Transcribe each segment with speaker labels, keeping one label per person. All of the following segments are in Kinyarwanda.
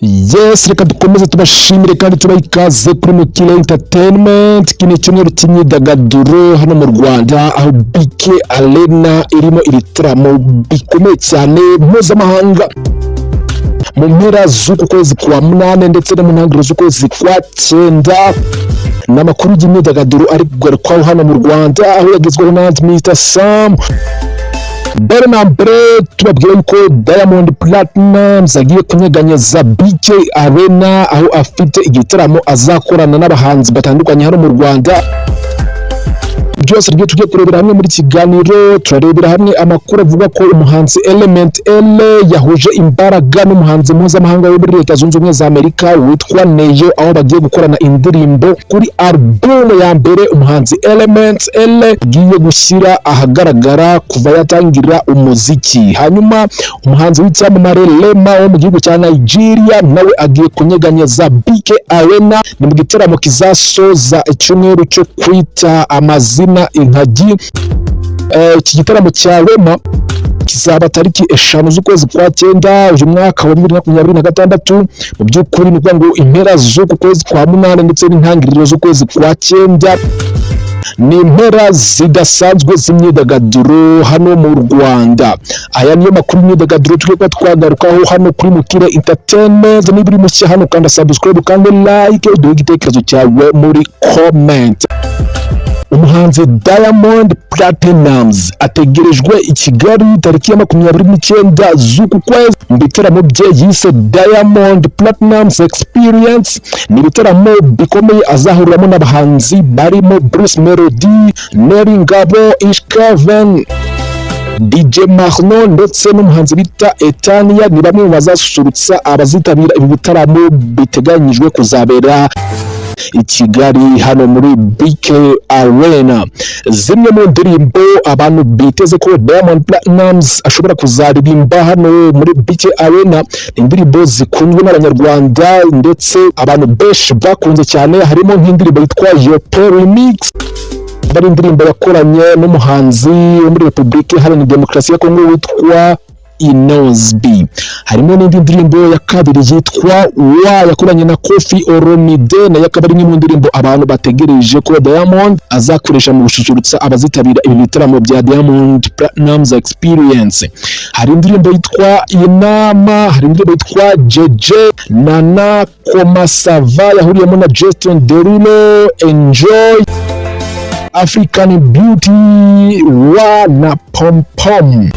Speaker 1: Yes, reka dukomeze tubashimire kandi tubaha ikaze kuri Mukile Entertainment. Kini cyumweru cy'imyidagaduro hano mu Rwanda, aho BK Arena irimo ibitaramo bikomeye cyane mpuzamahanga mu mpera z'uku kwezi kwa munane ndetse no mu ntangiriro z'ukwezi kwa cyenda. N'amakuru y'imyidagaduro ari kugarukwaho hano mu Rwanda, aho yagezweho na Mr Sam Bernabé. Tubabwira yuko Diamond Platnumz agiye kunyeganyeza BK Arena, aho afite igitaramo azakorana n'abahanzi batandukanye hano mu Rwanda. Byose ryo tugiye kurebera hamwe muri kiganiro. Turarebera hamwe amakuru avuga ko umuhanzi Element L yahuje imbaraga n'umuhanzi mpuzamahanga wo muri Leta Zunze Ubumwe za Amerika witwa Neyo, aho bagiye gukorana indirimbo kuri album ya mbere umuhanzi Element L agiye gushyira ahagaragara kuva yatangira umuziki. Hanyuma umuhanzi w'icyamamare Rema wo mu gihugu cya Nigeria nawe agiye kunyeganyeza BK Arena. Ni mu gitaramo kizasoza icyumweru cyo kwita amazina Ingagi. Iki gitaramo cya Rema kizaba tariki 5 z'ukwezi kwa cyenda uyu mwaka wa 2026. Mu by'ukuri ni ukuvuga ngo impera z'uku kwezi kwa munane ndetse n'intangiriro z'ukwezi kwa cyenda ni impera zidasanzwe z'imyidagaduro hano mu Rwanda. Aya niyo makuru y'imyidagaduro tugiye twagarukaho hano kuri Mukile Entertainment. Niba uri mushya hano kanda subscribe kandi like, uduhe igitekerezo cyawe muri comment. Umuhanzi Diamond Platnumz ategerejwe i Kigali tariki ya 29 z'uku kwezi mu bitaramo bye yise Diamond Platnumz Experience. Ni ibitaramo bikomeye azahuriramo n'abahanzi barimo Bruce Melody, Nelly Ngabo, Ishkaven, DJ Marno ndetse n'umuhanzi bita Etania. Ni bamwe mu bazasusurutsa abazitabira ibi bitaramo biteganyijwe kuzabera i Kigali hano muri BK Arena. Zimwe mu ndirimbo abantu biteze ko Diamond Platnumz ashobora kuzaririmba hano muri BK Arena, indirimbo zikunzwe n'abanyarwanda ndetse abantu benshi bakunze cyane. Harimo nk'indirimbo yitwa Yope Remix, bari indirimbo yakoranye n'umuhanzi wo muri Repubulika Iharanira Demokarasi ya Kongo witwa Inosbi. Harimo n'indi ndirimbo ya kabiri yitwa Wa yakoranye na Koffi Olomide, nayo akaba ari mu ndirimbo abantu bategereje ko Diamond azakoresha mu gususurutsa abazitabira ibi bitaramo bya Diamond Platnumz Experience. Hari indirimbo yitwa Inama, hari indirimbo yitwa Jeje, Nana Komasava yahuriyemo na Justin Derulo, Enjoy, African Beauty, Wa na Pom Pom.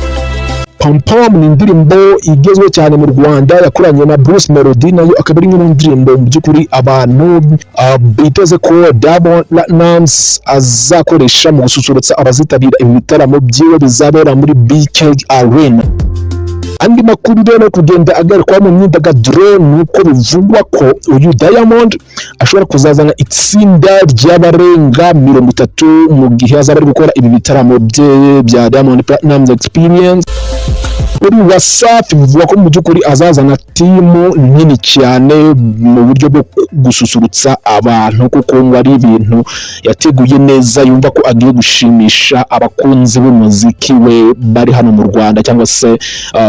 Speaker 1: Pom Pom ni indirimbo igezwe cyane mu Rwanda yakoranye na Bruce Melody, nayo akaba ari mu ndirimbo mu by'ukuri abantu biteze ko Diamond Platnumz azakoresha mu gususurutsa abazitabira ibi bitaramo byiwe bizabera muri BK Arena. Andi makuru rero kugenda agarukwa mu myidagaduro nuko bivugwa ko uyu Diamond ashobora kuzazana itsinda ry'abarenga 30 mu gihe azaba ari gukora ibi bitaramo bya Diamond Platnumz Experience. Kuri Wasafi bivuga ko mu by'ukuri azazana timu nini cyane mu buryo bwo gususurutsa abantu, kuko ngo ari ibintu yateguye neza, yumva ko agiye gushimisha abakunzi b'umuziki we bari hano mu Rwanda cyangwa se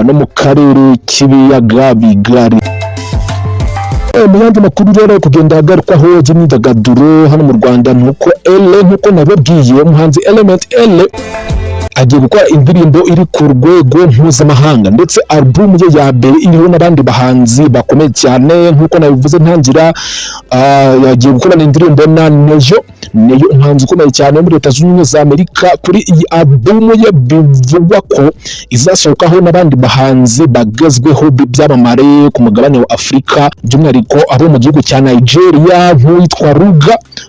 Speaker 1: no mu karere k'ibiyaga bigari. Mu yandi makuru rero kugenda agarukwaho y'imyidagaduro hano mu Rwanda nuko nkuko nababwiye umuhanzi Element L agiye gukora indirimbo iri ku rwego mpuzamahanga, ndetse album ye ya mbere iriho n'abandi bahanzi bakomeye cyane. Nkuko nabivuze ntangira, yagiye gukorana indirimbo na Neyo, umuhanzi ukomeye cyane muri Leta Zunze Ubumwe za Amerika. Kuri iyi album ye bivugwa ko izasohokaho n'abandi bahanzi bagezweho by'abamare ku mugabane wa Afurika, by'umwihariko abo mu gihugu cya Nigeria nk'uwitwa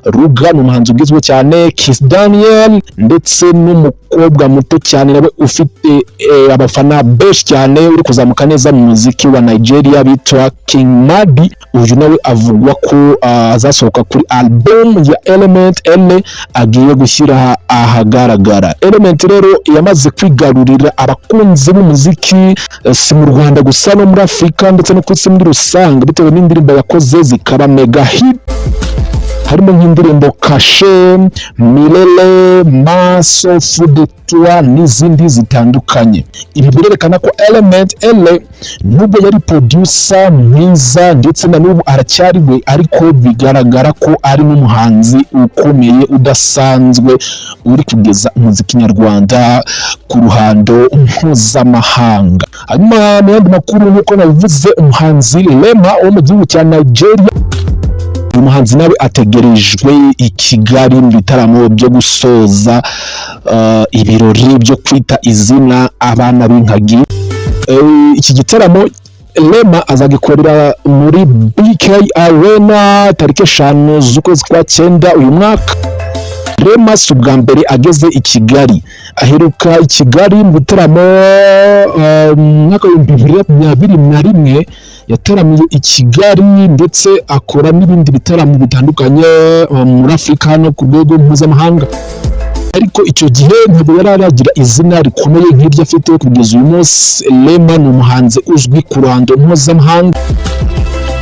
Speaker 1: Ruga ni umuhanzi ugezweho cyane, Kiss Daniel, ndetse n'umukobwa muto cyane nawe ufite abafana benshi cyane uri kuzamuka neza mu muziki wa Nigeria bitwa King Madi. Uyu nawe avugwa ko azasohoka kuri album ya Element L agiye gushyira ahagaragara. Element rero yamaze kwigarurira abakunzi b'umuziki si mu Rwanda gusa no muri Afurika ndetse no ku isi muri rusange, bitewe n'indirimbo yakoze zikaba mega hit. harimo nk'indirimbo Kashe, Milele, Maso, Food Tour n'izindi zitandukanye. Ibi birerekana ko Element Ele nubwo yari producer mwiza ndetse na n'ubu aracyari we, ariko bigaragara ko ari n'umuhanzi ukomeye udasanzwe uri kugeza umuziki nyarwanda ku ruhando mpuzamahanga. Hanyuma mu yandi makuru nk'uko nabivuze, umuhanzi Rema wo mu gihugu cya Nigeria, uyu muhanzi nawe ategerejwe i Kigali mu bitaramo byo gusoza ibirori byo kwita izina abana b'inkagi. Iki gitaramo Rema azagikorera muri BK Arena tariki 5 z'ukwezi kwa 9 uyu mwaka. Rema si ubwa mbere ageze i Kigali, aheruka i Kigali mu bitaramo mwaka wa 2021 yataramiye i Kigali ndetse akora n'ibindi bitaramo bitandukanye muri Afurika no ku rwego mpuzamahanga. Ariko icyo gihe ntabwo yari aragira izina rikomeye nk'iryo afite kugeza uyu munsi. Rema ni umuhanzi uzwi ku ruhando mpuzamahanga.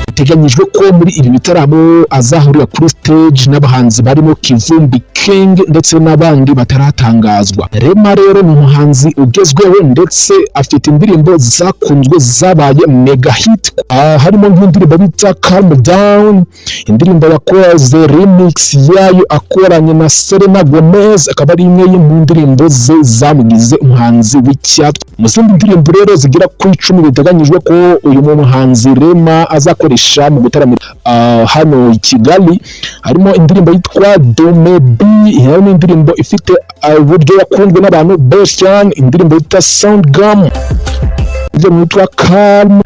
Speaker 1: Biteganyijwe ko muri ibi bitaramo azahurira kuri stage n'abahanzi barimo Kivumbi King ndetse n'abandi bataratangazwa. Rema rero ni umuhanzi ugezweho ndetse afite indirimbo zakunzwe zabaye mega hit, harimo nk'indirimbo bita Calm Down, indirimbo yakoze remix yayo akoranye na Selena Gomez, akaba ari imwe mu ndirimbo ze zamugize umuhanzi w'icyatwa. Mu zindi ndirimbo rero zigira ku 10 biteganyijwe ko uyu muhanzi Rema azakoresha mu gutaramira hano i Kigali, harimo indirimbo yitwa Domebi, harimo indirimbo ifite uburyo yakunzwe n'abantu benshi cyane, indirimbo yitwa Sound Gum, indirimbo yitwa Calm,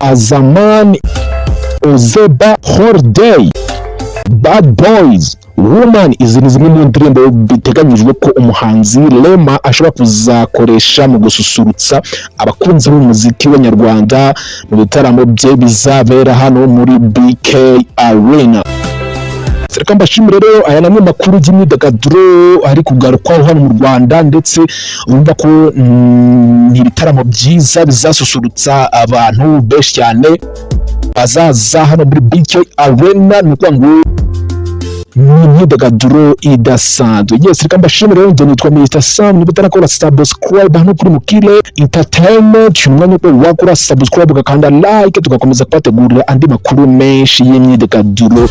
Speaker 1: Azamani, Ozeba, Holiday, Bad Boys, Woman. Izi ni zimwe mu ndirimbo biteganyijwe ko umuhanzi Rema ashobora kuzakoresha mu gususurutsa abakunzi b'umuziki w'Abanyarwanda mu bitaramo bye bizabera hano muri BK Arena. Sereka mbashimire rero, aya namwe makuru y'imyidagaduro ari kugarukwaho hano mu Rwanda, ndetse urumva ko ni ibitaramo byiza bizasusurutsa abantu benshi cyane bazaza hano muri BK Arena. Ni ukuvuga ngo ni imyidagaduro idasanzwe. Yes, reka mbashimire rero, njye nitwa Mr Sam, niba utarakora subscribe hano kuri Mukile Entertainment, umwanya ko wakora subscribe ugakanda like, tugakomeza kubategurira andi makuru menshi y'imyidagaduro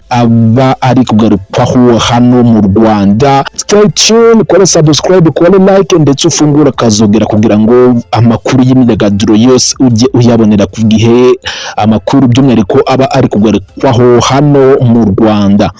Speaker 1: aba ari kugarukwaho hano mu Rwanda. Stay tuned, kora subscribe, kora like ndetse ufungura kazogera kugira ngo amakuru y'imyidagaduro yose ujye uyabonera ku gihe, amakuru by'umwihariko aba ari kugarukwaho hano mu Rwanda.